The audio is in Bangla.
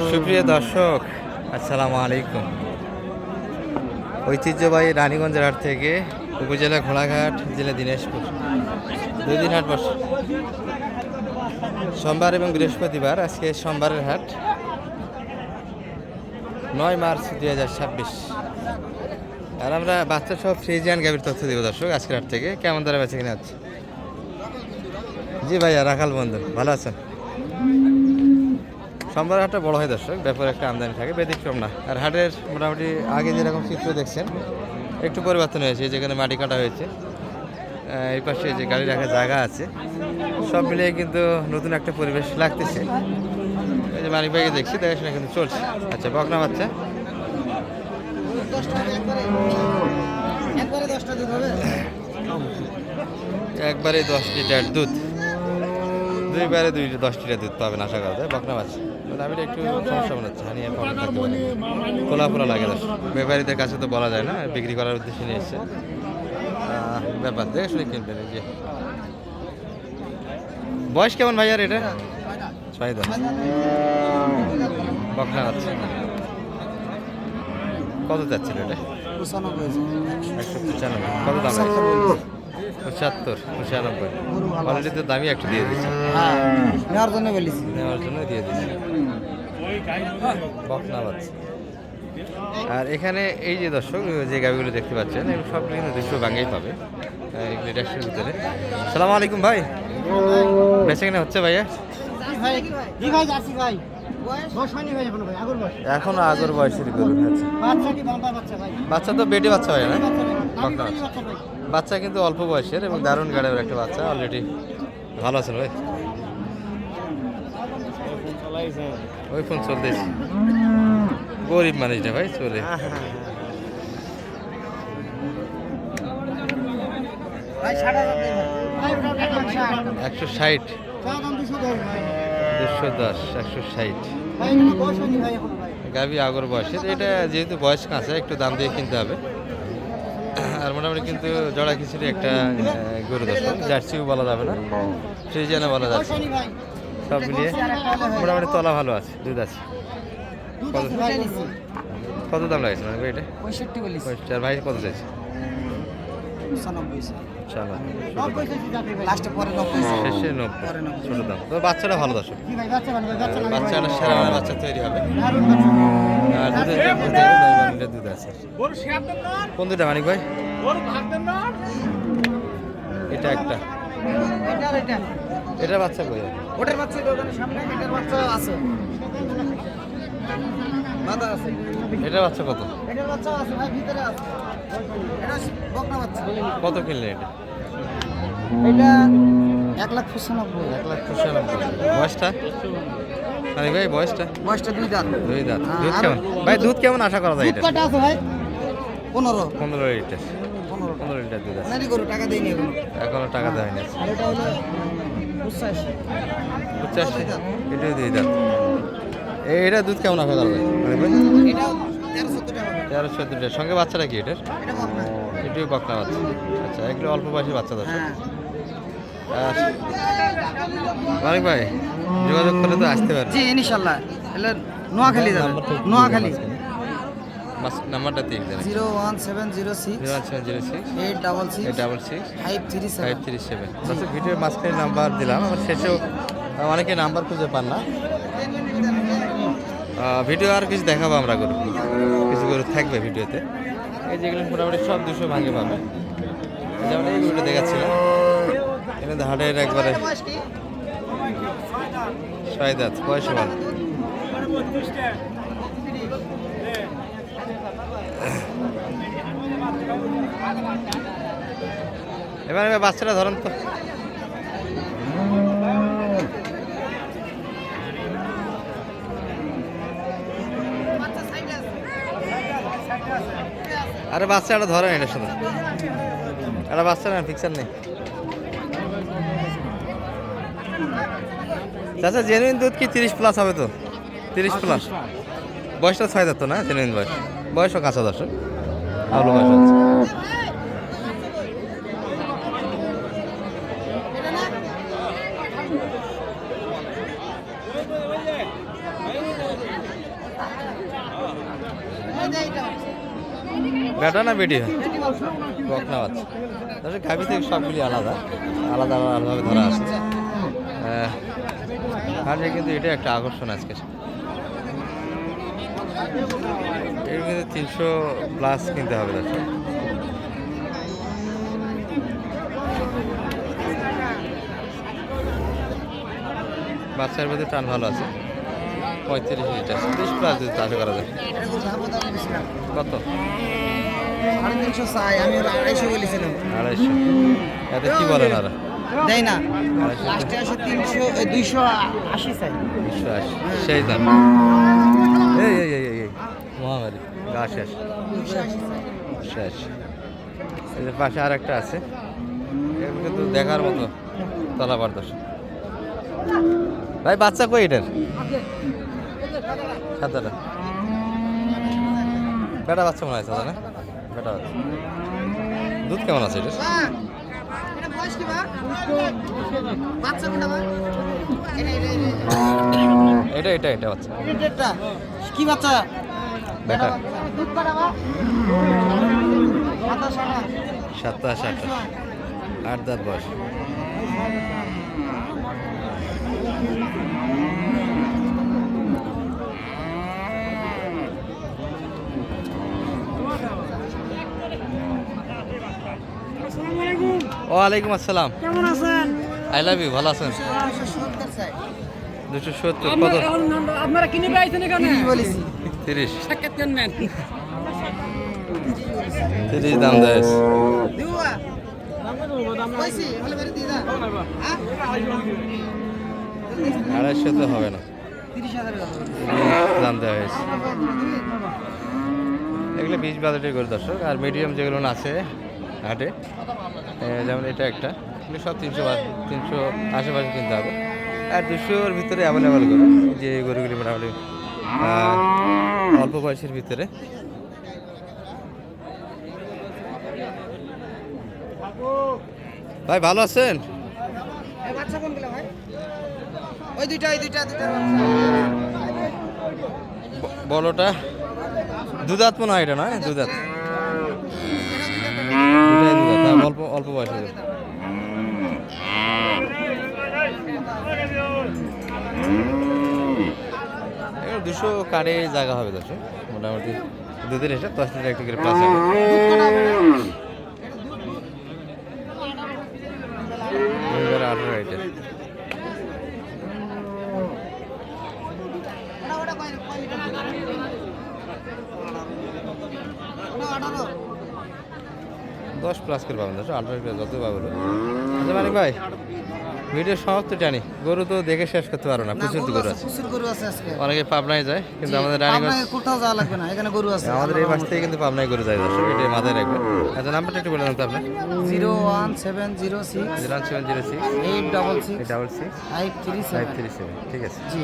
সুপ্রিয় দর্শক, আসসালামু আলাইকুম। ঐতিহ্যবাহী রানীগঞ্জের হাট থেকে উপজেলা ঘোড়াঘাট, জেলা দিনাজপুর 2 দিন হাট বসে, সোমবার এবং বৃহস্পতিবার। আজকে সোমবারের হাট, 9 মার্চ 2026। আর আমরা বাচ্চা সব ফ্রিজিয়ান গাভীর তথ্য দেব দর্শক আজকের হাট থেকে। কেমন দরে বেচে কিনা হচ্ছে? জি ভাইয়া, রাখাল বন্ধু, ভালো আছেন? সোমবার হাটটা বড় হয় দর্শক, ব্যাপারে একটা আমদানি থাকে, ব্যতিক্রম না। আর হাটের মোটামুটি আগে যেরকম চিত্র দেখছেন একটু পরিবর্তন হয়েছে। যেখানে মাটি কাটা হয়েছে, এই পাশে যে গাড়ি রাখার জায়গা আছে, সব মিলিয়ে কিন্তু নতুন একটা পরিবেশ লাগতেছে। এই যে মানিক ভাইকে দেখছি, দেখাশোনা কিন্তু চলছে। আচ্ছা, বকনা বাচ্চা একবারে 10 লিটার দুধ, 2 10 লিটার দুধ পাবেন আশা করা যায়। বকনা বাচ্চা আমি একটু সমস্যা মনে হচ্ছে, হানিয়ে প্রবলেম থাকতে পারে, খোলা লাগে দর্শক। ব্যাপারীদের কাছে তো বলা যায় না, বিক্রি করার উদ্দেশ্যে নিয়ে এসছে। ব্যাপার দেখে শুনে কিনবেন। এই যে বয়স কেমন ভাইয়ার এটা? 6 দাম। বকনা বাচ্চা কত যাচ্ছিল এটা? 195। কত দাম? 75, 95। অলরেডি তো দামই একটু দিয়ে দিচ্ছে, নেওয়ার জন্য বলেছি, নেওয়ার জন্য দিয়ে দিচ্ছে। বকনা বাচ্চা। আর এখানে এই যে দর্শক, যে গাভিগুলো দেখতে পাচ্ছেন, এগুলো সব কিন্তু 200 ভাঙেই পাবে এগুলো দেড়শোর ভিতরে। সালাম আলাইকুম ভাই, বেচে কিনা হচ্ছে ভাইয়া? এখনো আগর বয়সের গরু। বাচ্চা তো বেটে বাচ্চা হয় না, বাচ্চা কিন্তু অল্প বয়সের এবং দারুণ গাড়ের একটা বাচ্চা। অলরেডি ভালো আছেন ভাই? ওই ফোন চলতেছে, গরিব মানুষ না ভাই, চলে। 160, 210, 160 গাভী আগর বয়সের। এটা যেহেতু বয়স কাঁচা, একটু দাম দিয়ে কিনতে হবে। আর মোটামুটি কিন্তু জড়া খিচুড়ি একটা গরু দর্শক, জার্সিও বলা যাবে না, ফ্রিজিয়ানও বলা যাচ্ছে। সব মিলিয়ে মোটামুটি তলা ভালো আছে, দুধ আছে। কত দাম লাগছে মানে ভাই এটা? 65। আর ভাই কত চাইছে? 90। ছোট দাম তো। বাচ্চাটা ভালো দর্শক, বাচ্চাটা সেরা মানে বাচ্চা তৈরি হবে। আর দুধের দুধ আছে। কোন দুটা মানিক ভাই? এটা একটা, এটা বাচ্চা কই? ওটার বাচ্চা সামনে, এটার বাচ্চা আছে, মাথা আছে। এটার বাচ্চা কত? এটার বাচ্চা আছে ভাই, ভিতরে আছে। এটা বকনা বাচ্চা। কত কিনলে এটা? এটা 1,95,000। 1,95,000। বয়সটা মানিক ভাই, বয়সটা? 2 দাঁত। 2 দাঁত। দুধ কেমন ভাই? দুধ কেমন আশা করা যায় এটা? কত আছে ভাই? 15 লিটার। 15 লিটার দুধ আছে। নানি গরু টাকা দেয়নি এখনো টাকা দেয় না। আর এটা হলো 85। 85। এটাও 2 দাঁত। এটা দুধ কেমন আশা করা যায় মানিক ভাই? এটাও 13-14 টাকা। 13-14 লিটার। সঙ্গে বাচ্চাটা কি এটার? এটা বকনা। এটাও বকনা বাচ্চা। আচ্ছা, এগুলো অল্প বয়সী বাচ্চা দর্শক। আর মানিক ভাই যোগাযোগ করে তো আসতে পারবে? জি ইনশাআল্লাহ। এলে নোয়াখালী যাবে, নোয়াখালী। নাম্বারটা দিয়ে দেন। 01706 01706 866 866 537। 537। দর্শক, ভিডিওর মাঝখানে নাম্বার দিলাম, আবার শেষেও অনেকে নাম্বার খুঁজে পান না। ভিডিও আর কিছু দেখাবো আমরা, গরু কিছু গরু থাকবে ভিডিওতে। এই যেগুলো মোটামুটি সব 200 ভাঙে পাবে। যেমন এই গরুটা দেখাচ্ছিলাম, এখানে হাটের একবারে 6 দাঁত, বয়স ভালো। এবার বাচ্চাটা ধরেন তো। আরে বাচ্চাটা ধরেন, এটার সাথে একটা বাচ্চা না, ফিক্সার নেই। চাচা জেনুইন দুধ কি 30+ হবে তো? 30+। বয়সটা 6 দাঁত তো না? জেনুইন বয়স, বয়সও কাঁচা দর্শক, ভালো বয়স আছে। বেটা না বেটি হয় বকনা বাচ্চা তাহলে গাভি থেকে সবগুলি আলাদা আলাদা আলাদাভাবে ধরা আসছে হাটে কিন্তু এটা একটা আকর্ষণ আজকে এর কিন্তু 300+ কিনতে হবে দর্শক বাচ্চার মধ্যে টান ভালো আছে 35 লিটার 30+ যদি চাষ করা যায় কত 350 চাই আমি 250 বলেছিলাম 250 এতে কি বলেন আর দেয় না লাস্টে আসে 280 চাই 280 সেই দাম এই মহামারী গা শেষ 280 শেষ এদের পাশে আর একটা আছে এগুলো কিন্তু দেখার মতো তলাবার দর্শক ভাই বাচ্চা কই এটার সাদাটা বেটা বাচ্চা মনে হয় সাদা না বেটা বাচ্চা দুধ কেমন আছে এটা এটা বয়স কি বা বাচ্চা কোনটা বা এটা বাচ্চা এটা কি বাচ্চা বেটা দুধ পাড়া বা 27 27 8 দাঁত বয়স ওয়ালাইকুম আসসালাম কেমন আছেন আই লাভ ইউ ভালো আছেন 270 চাই 270 কত আপনারা কিনে পাইছেন এখানে কি বলেছি 30 সাক্ষাৎ কেন নেন 30 দাম দেয় দিওয়া কইছি হলে বেরে দি দা হ্যাঁ 250 তো হবে না 30000 দাম দেওয়া হয়েছে এগুলো 20 বাজেটের করে দর্শক আর মিডিয়াম যেগুলো আছে হাটে যেমন এটা একটা এগুলো সব 300 আশেপাশে কিনতে হবে আর 200-র ভিতরে অ্যাভেলেবেল করে যে গরুগুলি মোটামুটি অল্প বয়সের ভিতরে ভাই ভালো আছেন এই বাচ্চা কোনগুলো ভাই ওই দুইটা বড়টা দুধাত মনে হয় এটা নয় দুধাত অল্প অল্প বয়সে এবার 200 কারে জায়গা হবে দর্শক মোটামুটি দুধের হিসাব 10 লিটার একটু করে প্লাস হবে 2018 এটা ওটা কয় লিটার ওটা 10+ করে পাবেন দর্শক 18 করে যত পাবেন আচ্ছা মানিক ভাই ভিডিও সমাপ্ত টানি গরু তো দেখে শেষ করতে পারো না প্রচুর তো গরু আছে প্রচুর গরু আছে আজকে অনেকে পাবনায় যায় কিন্তু আমাদের রানীগঞ্জ আপনাকে কোথাও যাওয়া লাগবে না এখানে গরু আছে আমাদের এই মাস থেকে কিন্তু পাবনায় গরু যায় দর্শক এটা মাথায় রাখবেন আচ্ছা নাম্বারটা একটু বলে দেন তো আপনার 01706 0706 866 866 537 537 ঠিক আছে জি